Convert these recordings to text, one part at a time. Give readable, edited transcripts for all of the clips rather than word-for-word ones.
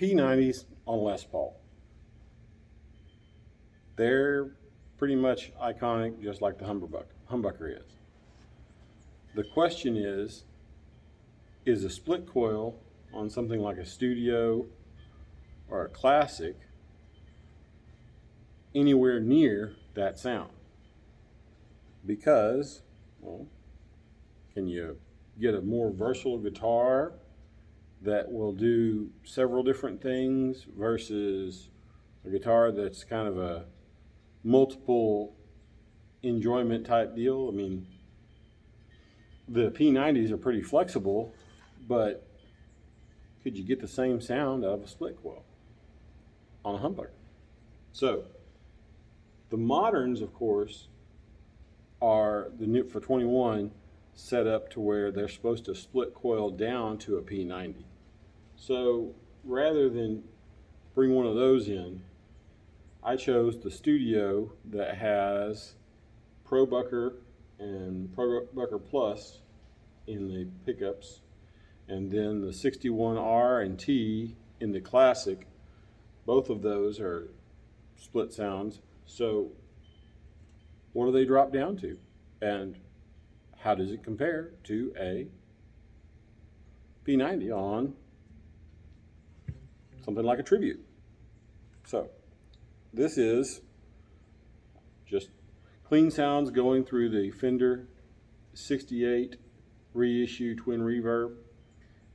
P90s on Les Paul. They're pretty much iconic, just like the humbucker is. The question is a split coil on something like a studio or a classic anywhere near that sound? Because, well, can you get a more versatile guitar that will do several different things versus a guitar that's kind of a multiple enjoyment type deal? I mean, the P90s are pretty flexible, but could you get the same sound out of a split coil on a humbucker? So the moderns, of course, are the new for 21 set up to where they're supposed to split coil down to a P90. So rather than bring one of those in, I chose the studio that has ProBucker and ProBucker Plus in the pickups, and then the 61R and T in the classic. Both of those are split sounds. So what do they drop down to? And how does it compare to a P90 on something like a Tribute? So this is just clean sounds going through the Fender 68 reissue twin reverb,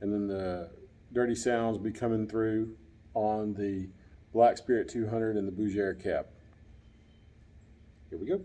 and then the dirty sounds be coming through on the Black Spirit 200 and the Bougere cab. Here we go.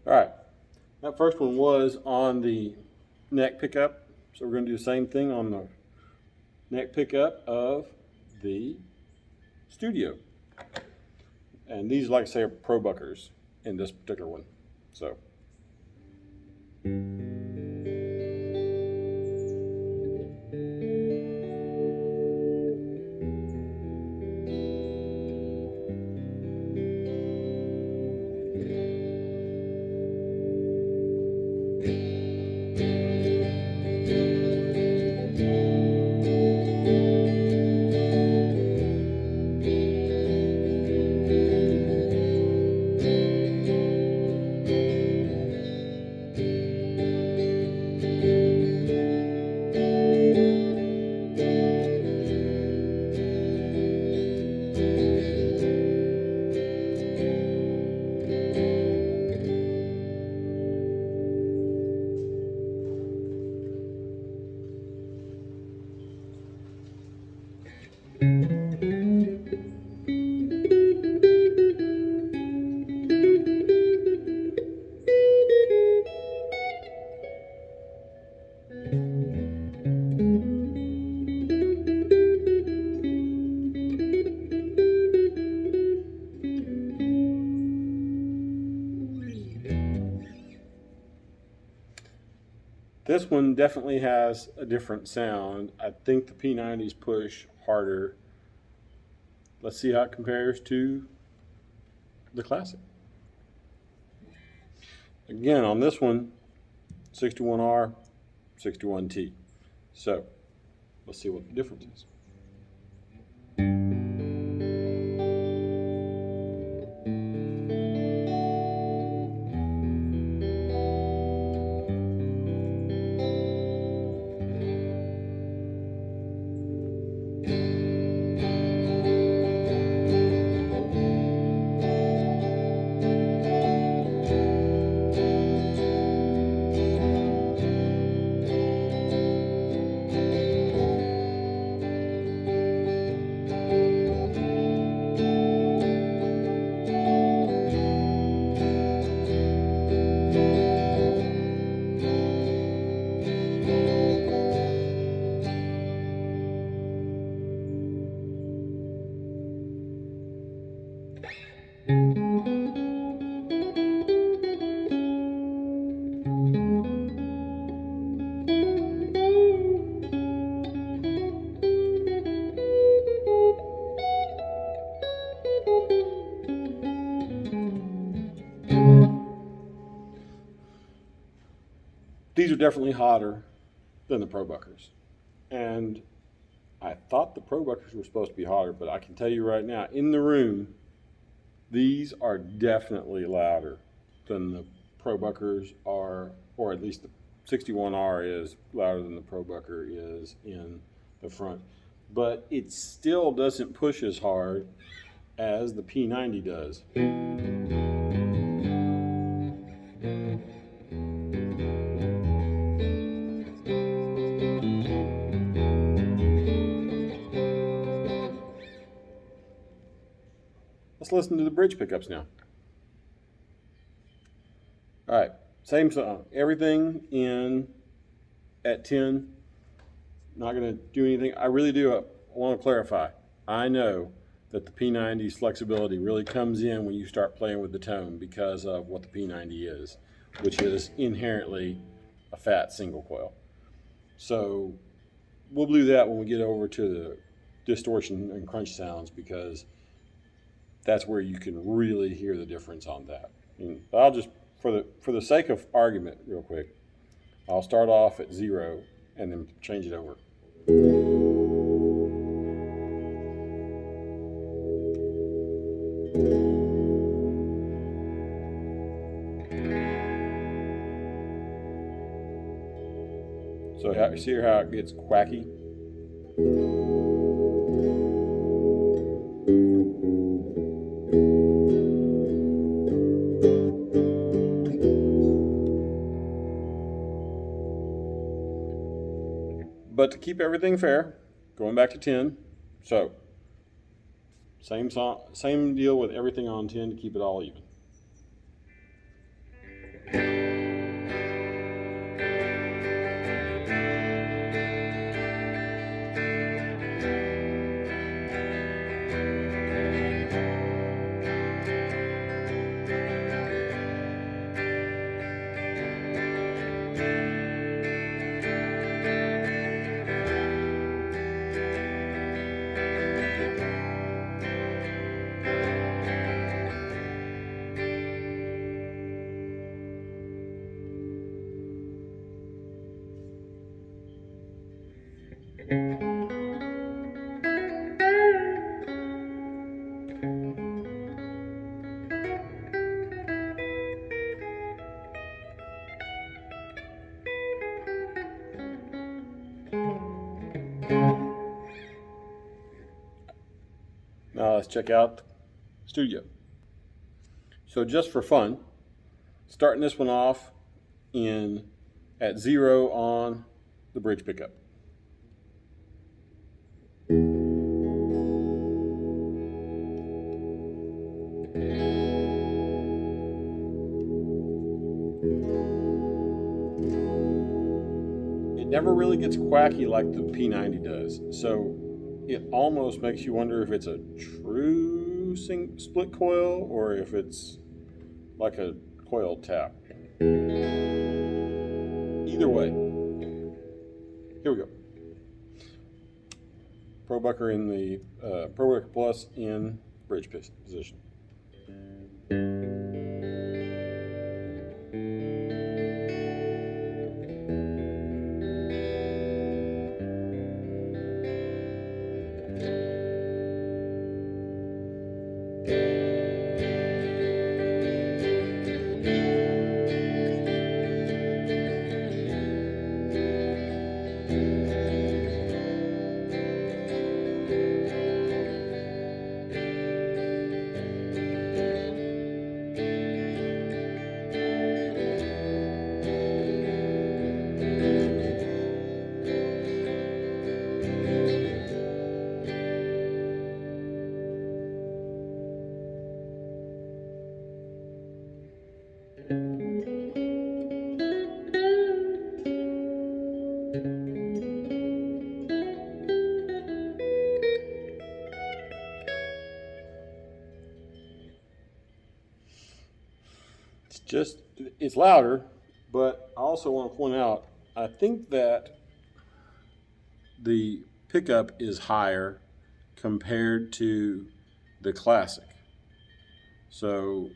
All right, that first one was on the neck pickup, so we're going to do the same thing on the neck pickup of the Studio. And these, like I say, are Probuckers in this particular one. So. This one definitely has a different sound. I think the P90s push harder. Let's see how it compares to the classic. Again, on this one, 61R, 61T. So let's see what the difference is. are definitely hotter than the ProBuckers. And I thought the ProBuckers were supposed to be hotter, but I can tell you right now, in the room, these are definitely louder than the ProBuckers are, or at least the 61R is louder than the ProBucker is in the front. But it still doesn't push as hard as the P90 does. Let's listen to the bridge pickups now. All right, same song. Everything in at 10. Not going to do anything. I really do want to clarify. I know that the P90's flexibility really comes in when you start playing with the tone because of what the P90 is, which is inherently a fat single coil. So we'll do that when we get over to the distortion and crunch sounds, because that's where you can really hear the difference on that. And I'll just, for the sake of argument, real quick, I'll start off at 0 and then change it over. So you see how it gets quacky? But to keep everything fair, going back to 10, so same deal with everything on 10 to keep it all even. Now let's check out Studio. So just for fun, starting this one off at 0 on the bridge pickup. It never really gets quacky like the P90 does, so it almost makes you wonder if it's a true split coil or if it's like a coil tap. Either way, here we go. ProBucker in the ProBucker Plus in bridge position. It's louder, but I also want to point out, I think that the pickup is higher compared to the Classic. So,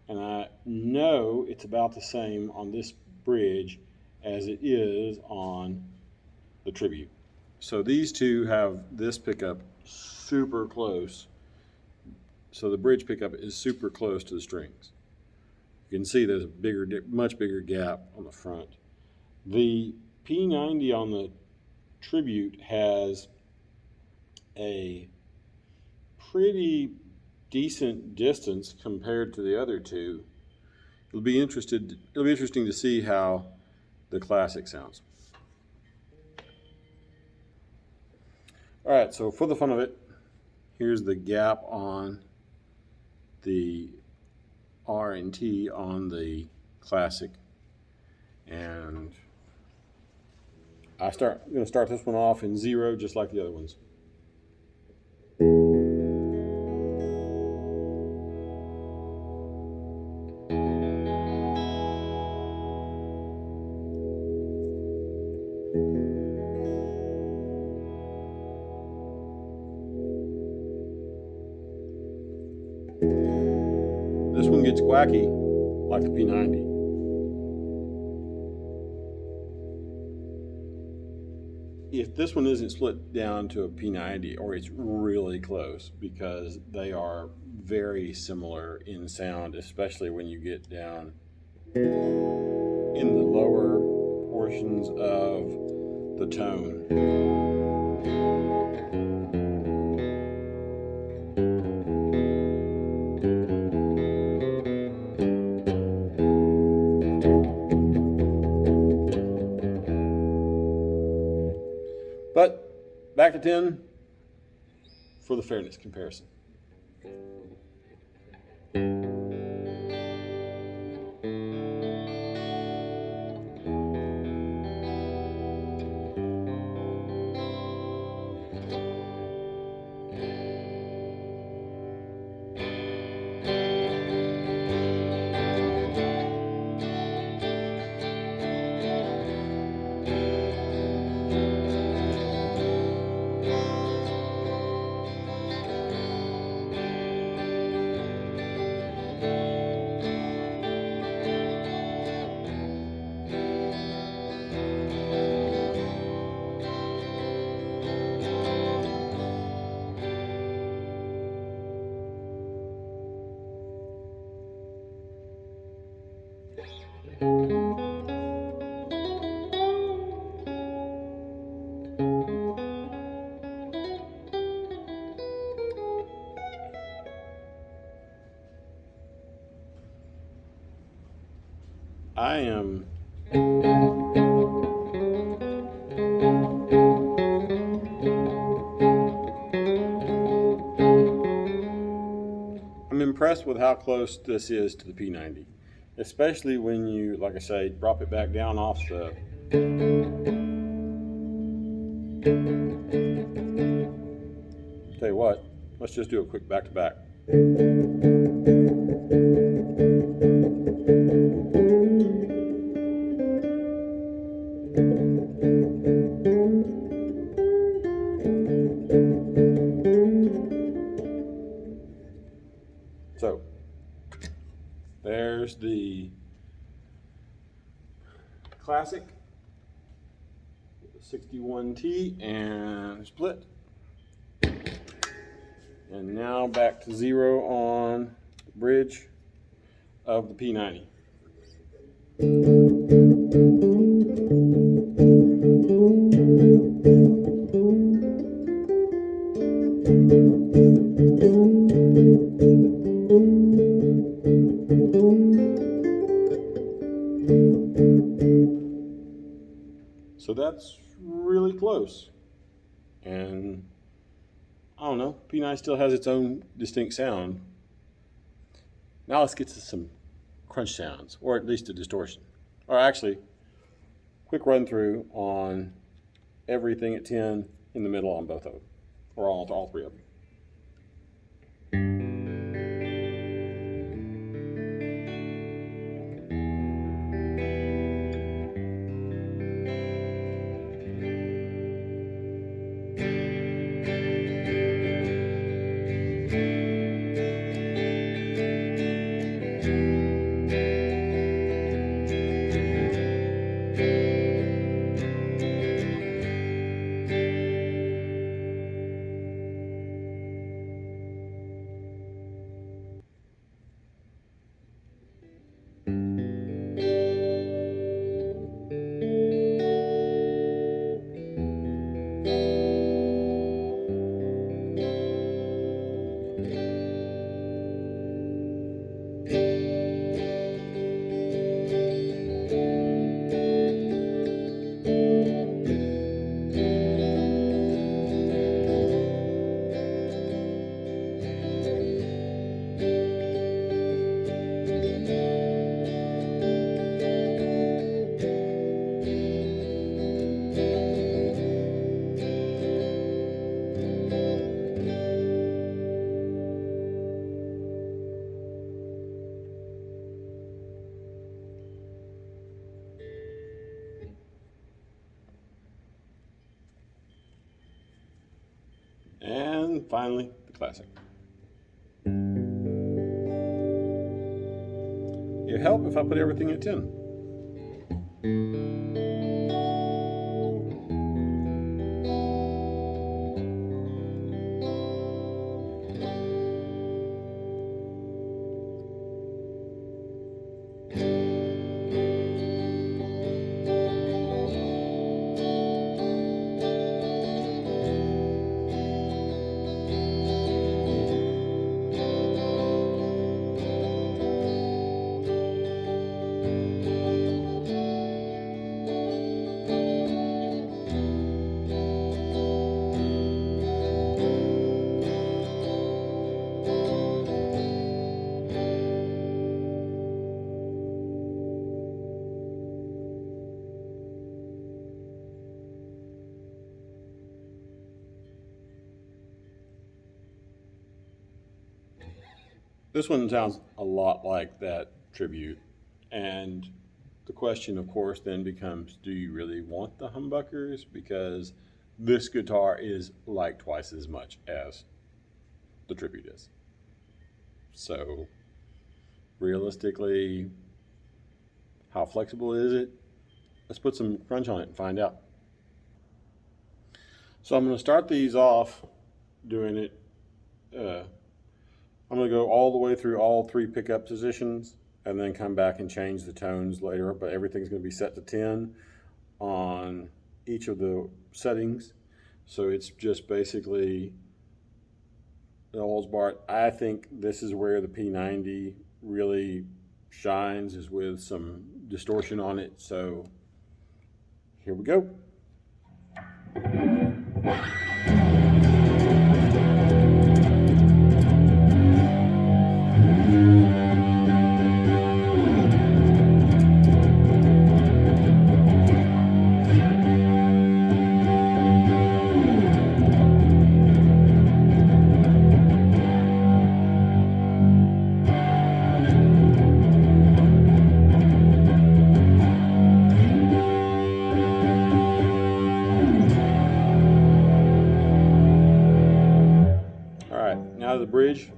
and I know it's about the same on this bridge as it is on the Tribute. So these two have this pickup super close. So the bridge pickup is super close to the strings. You can see there's a much bigger gap on the front. The P90 on the Tribute has a pretty decent distance compared to the other two. It'll be interesting to see how the Classic sounds. All right, so for the fun of it, here's the gap on the R and T on the Classic, and I'm going to start this one off in 0 just like the other ones. This one gets wacky like the P90. If this one isn't split down to a P90, or it's really close, because they are very similar in sound, especially when you get down in the lower portions of the tone. But back to 10 for the fairness comparison. I'm impressed with how close this is to the P90, especially when you, like I say, drop it back down off the tell you what, let's just do a quick back to back. So there's the Classic 61T and split. And now back to 0 on the bridge of the P90. So that's really close. And I don't know, P90 still has its own distinct sound. Now let's get to some crunch sounds, or at least a distortion. Or actually, quick run through on everything at 10 in the middle on both of them, or all three of them. And finally, the classic. It'd help if I put everything at 10. This one sounds a lot like that tribute, and the question, of course, then becomes, do you really want the humbuckers? Because this guitar is like twice as much as the tribute is. So realistically, how flexible is it? Let's put some crunch on it and find out. So I'm going to start these off doing it. I'm going to go all the way through all 3 pickup positions and then come back and change the tones later, but everything's going to be set to 10 on each of the settings. So it's just basically the Oldsbart. I think this is where the P90 really shines, is with some distortion on it. So here we go. Now to the bridge.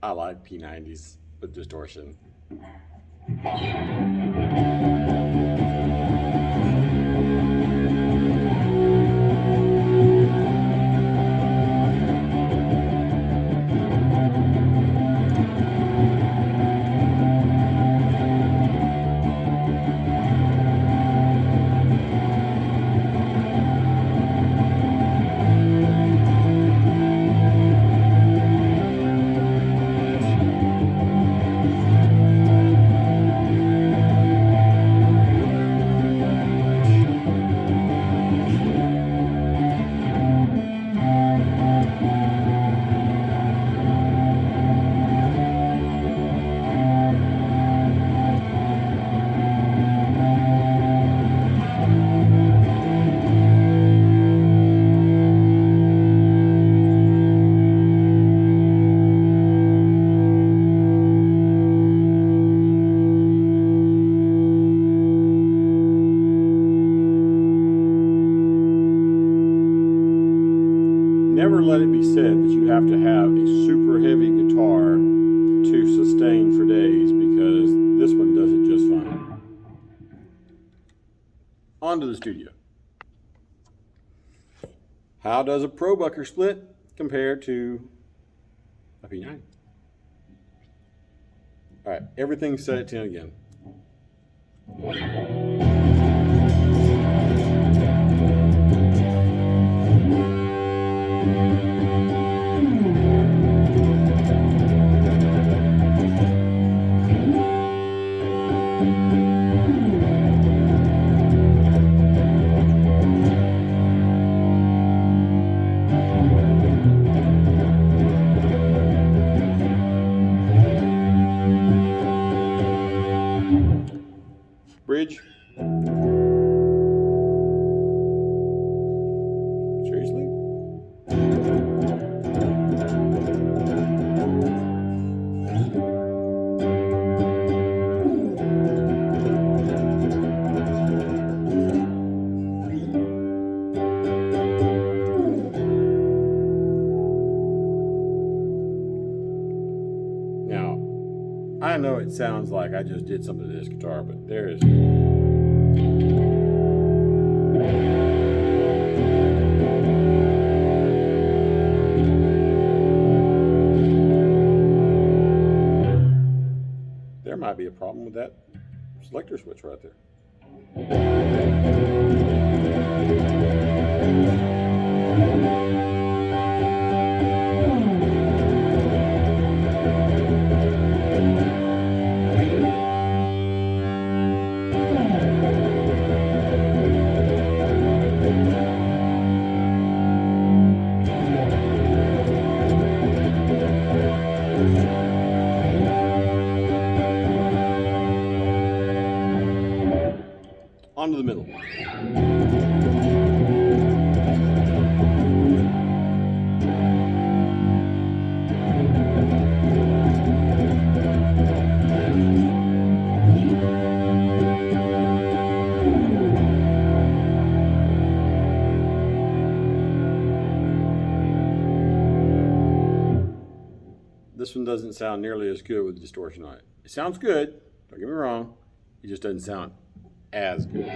I like P90s with distortion. Never let it be said that you have to have a super heavy guitar to sustain for days, because this one does it just fine. on to the studio. How does a ProBucker split compare to a P90? All right, everything's set at 10 again. Bridge. Seriously? Now, I know it sounds like I just did something to this guitar, but there is might be a problem with that selector switch right there. Onto the middle. This one doesn't sound nearly as good with distortion on it. It sounds good, don't get me wrong, it just doesn't sound as good.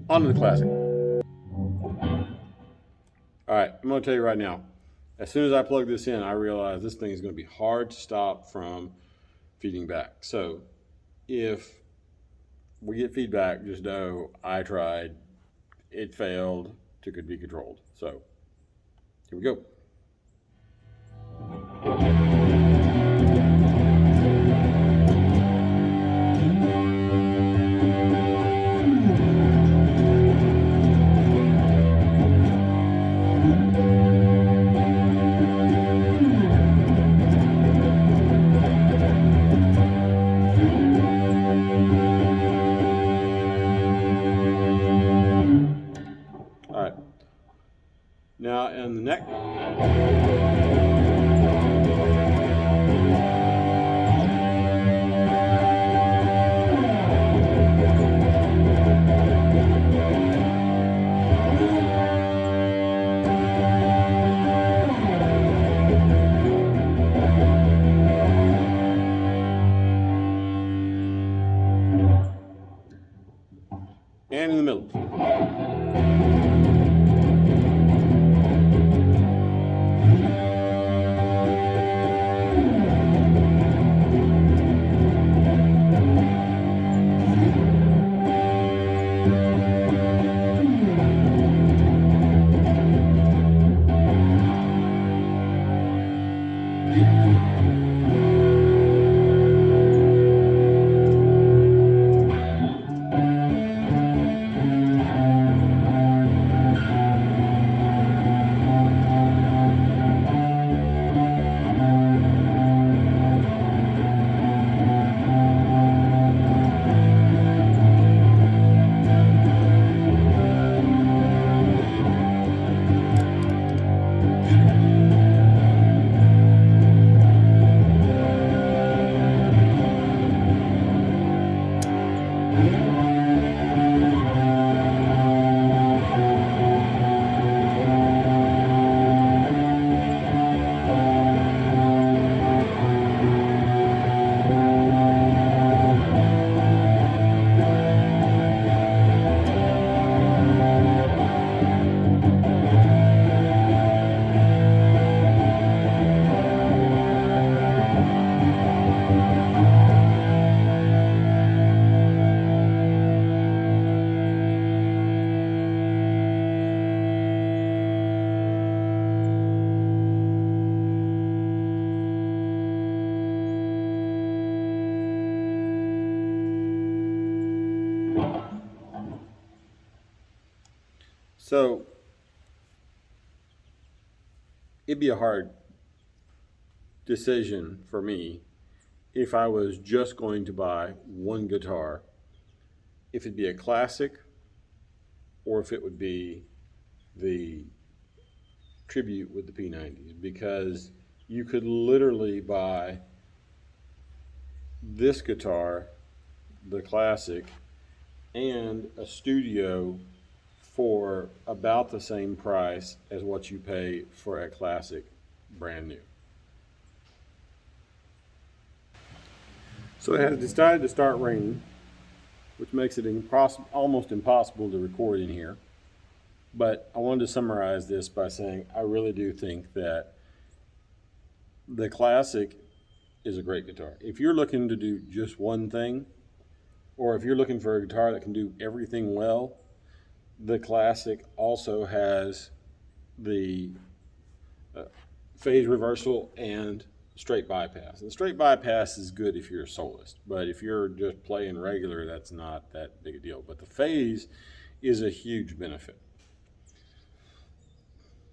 On to the classic. All right, I'm going to tell you right now, as soon as I plug this in, I realize this thing is going to be hard to stop from feeding back. So if we get feedback, just know I tried, it failed, it could be controlled. So here we go. Now in the neck. and in the middle. So it'd be a hard decision for me if I was just going to buy one guitar, if it'd be a classic or if it would be the tribute with the P90s, because you could literally buy this guitar, the classic, and a studio for about the same price as what you pay for a classic brand new. So it has decided to start raining, which makes it almost impossible to record in here. But I wanted to summarize this by saying I really do think that the classic is a great guitar. If you're looking to do just one thing, or if you're looking for a guitar that can do everything well, the classic also has the phase reversal and straight bypass. And the straight bypass is good if you're a soloist, but if you're just playing regular, that's not that big a deal. But the phase is a huge benefit.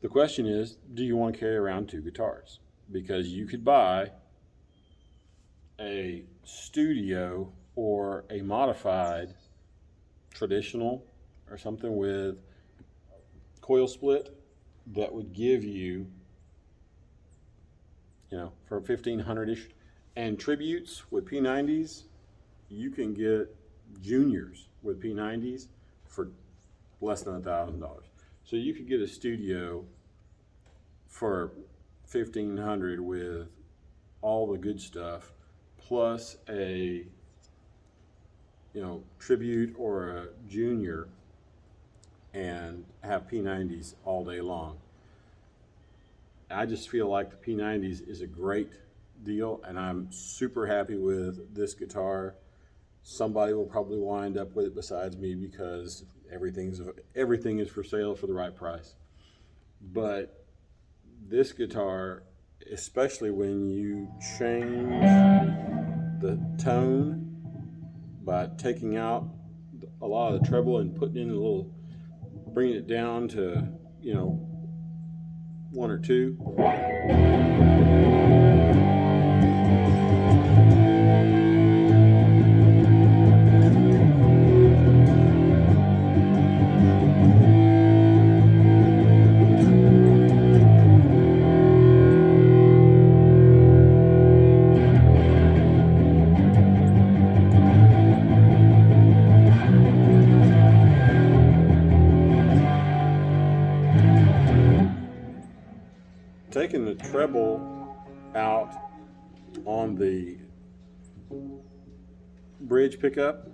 The question is, do you want to carry around two guitars? Because you could buy a studio or a modified traditional or something with coil split that would give you, for 1,500-ish, and tributes with P90s, you can get juniors with P90s for less than $1,000. So you could get a studio for 1,500 with all the good stuff, plus a tribute or a junior, and have P90s all day long. I just feel like the P90s is a great deal, and I'm super happy with this guitar. Somebody will probably wind up with it besides me because everything is for sale for the right price. But this guitar, especially when you change the tone by taking out a lot of the treble and putting in bringing it down to, one or two. Taking the treble out on the bridge pickup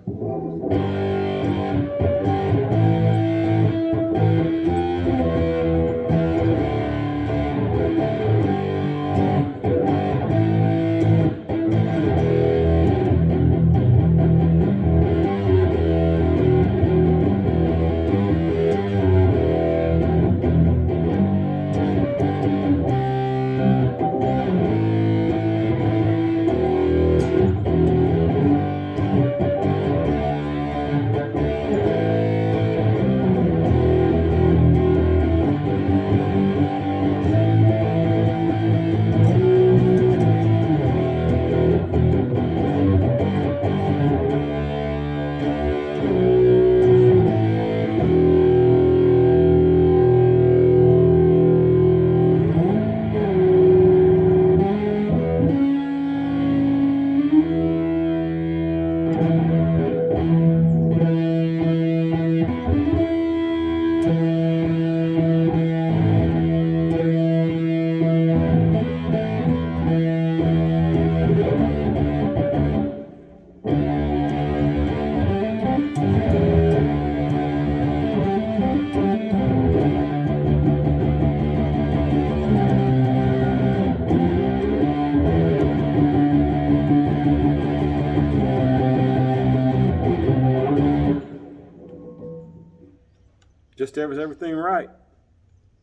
just everything right.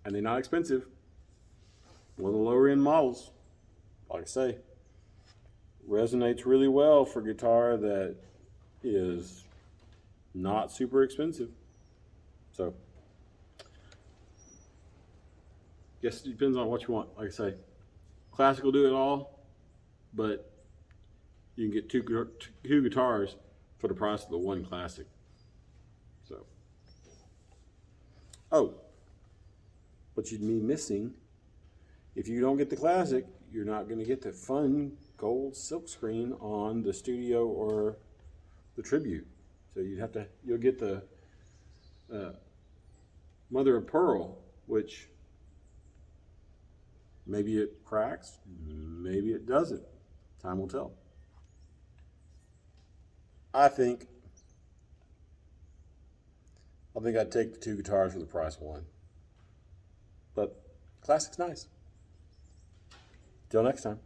And they're not expensive. One of the lower end models, like I say, resonates really well for guitar that is not super expensive. So, guess it depends on what you want. Like I say, classic will do it all, but you can get two guitars for the price of the one classic. So, oh, but you'd be missing, if you don't get the classic, you're not going to get the fun gold silkscreen on the studio or the tribute. So you'll get the mother of pearl, which maybe it cracks, maybe it doesn't. Time will tell. I think I'd take the two guitars for the price of one. But classic's nice. Till next time.